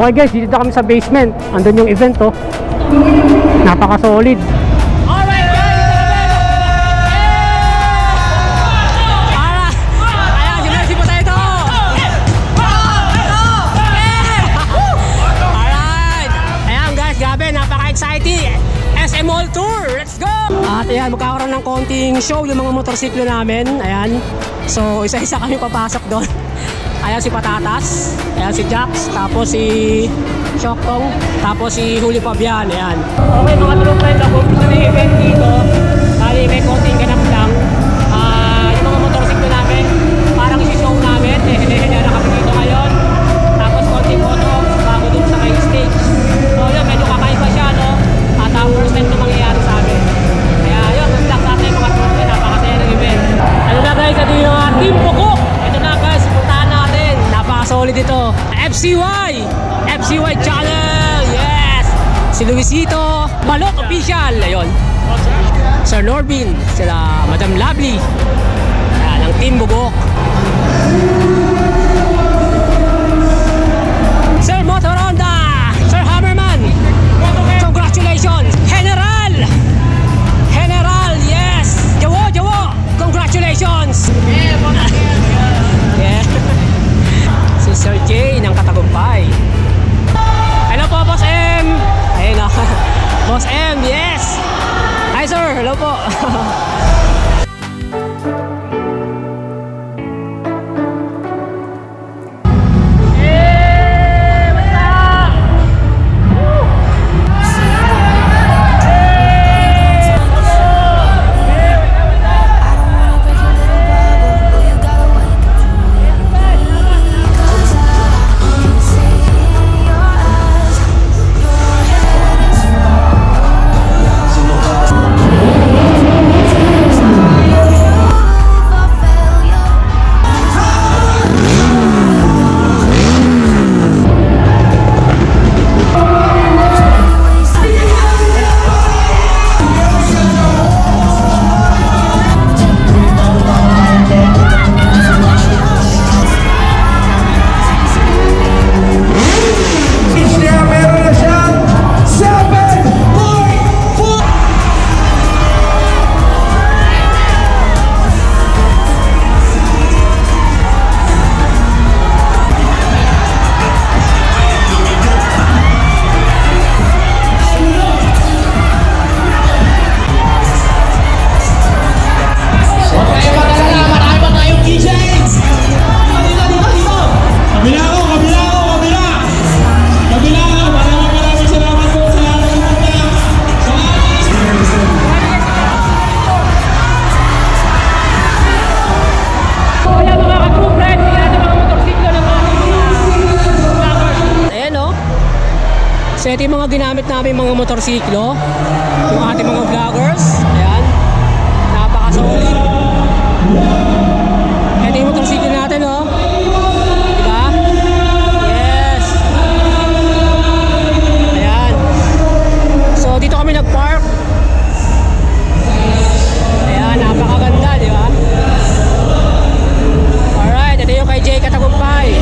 Okay guys, dito na kami sa basement. Andun yung event oh. Napaka-solid. Alright guys! Ayan, si Mercy po tayo ito! Alright! Ayan guys, grabe, napaka-exciting! SM Mall Tour! Let's go! At ayan, magkakaroon ng konting show yung mga motorsiklo namin. Ayan. So, isa-isa kami papasok doon. Ayan si Patatas, ayan si Jax, tapos si Shoktong, tapos si Huli Fabian, ayan. Okay mga tropa, ako gusto na event dito. Bali may konting ganap lang. Yung mga motorsiklo namin, parang isi-show namin. Hinahinara kami dito ngayon. Tapos konting photo bago dun sa main stage. So yun, medyo kakaiba siya, no? At ang first time ito mangyayari sa amin. Kaya yun, mag-vlog natin mga tropa, napakasaya ng event. Ano na guys, ito yung Team Pukok. Ito na guys, puntahan natin. Napaka-solid ito. FCY Channel. Yes. Si Luisito Balot Official. Ayun. Sir Norbin. Sila Madam Lovely. Ayan, ang Team Bugok. Sir Motor Honda. Sir Hammerman. Congratulations. General. Yes. Jawo. Congratulations. Yeah. Si Sir J ng Katagumpay. Hello po, Boss M. Ayun na. Boss M, yes. Hi sir, hello po. So ito yung mga ginamit namin mga motorsiklo, yung ating mga vloggers. Ayan, napaka-solid. Ito yung motorsiklo natin, oh. Diba? Yes. Ayan. So dito kami nag-park. Ayan, napakaganda, diba? Alright, ito yung kay Jay Katagumpay.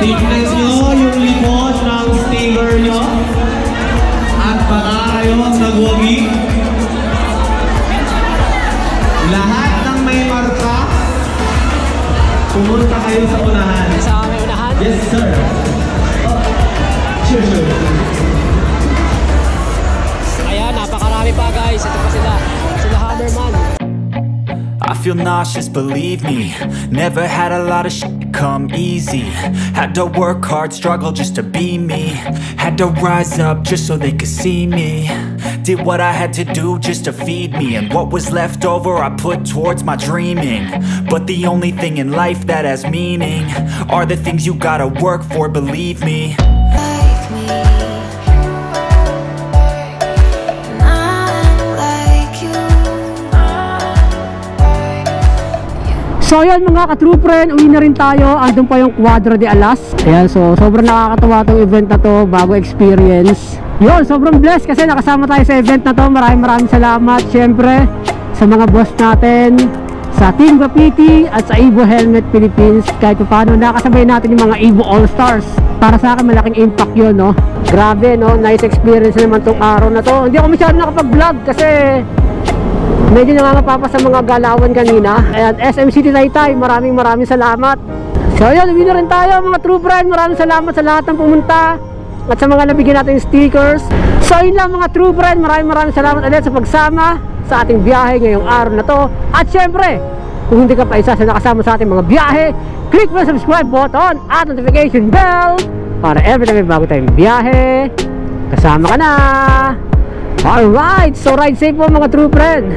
Tignan nyo yung limos ng sticker nyo. At baka kayong nagwagi. Lahat ng may marka, pumunta kayo sa unahan. Sa may unahan? Yes, sir. Sure. Ayan, napakarami pa guys. Ito pa sila. Sila Hammerman. I feel nauseous, believe me. Never had a lot of shit come easy. Had to work hard, struggle just to be me. Had to rise up just so they could see me. Did what I had to do just to feed me. And what was left over I put towards my dreaming. But the only thing in life that has meaning are the things you gotta work for, believe me. So yun mga ka-true friend, uwi na rin tayo. Andun pa yung Cuadra de Alas. Ayan, so sobrang nakakatawa tong event na to, bago experience. Yun, sobrang blessed kasi nakasama tayo sa event na to. Maraming salamat syempre sa mga boss natin, sa Team Graffiti at sa Evo Helmet Philippines. Kahit paano nakasabay natin yung mga Evo All-Stars. Para sa akin malaking impact yun, no. Grabe, no, nice experience naman tong araw na to. Hindi ako masyado nakapag-vlog kasi medyo nangangapapa sa mga galawan kanina. Ayan, SM City Taytay, maraming salamat. So yun, uwi na rin tayo mga true friend. Maraming salamat sa lahat ng pumunta at sa mga nabigyan natin stickers. So yun lang mga true friend, maraming salamat ulit sa pagsama sa ating biyahe ngayong araw na to. At syempre, kung hindi ka pa isa sa nakasama sa ating mga biyahe, click mo yung subscribe button at notification bell para every time may bago tayong biyahe, kasama ka na. Alright, so ride safe po mga true friend.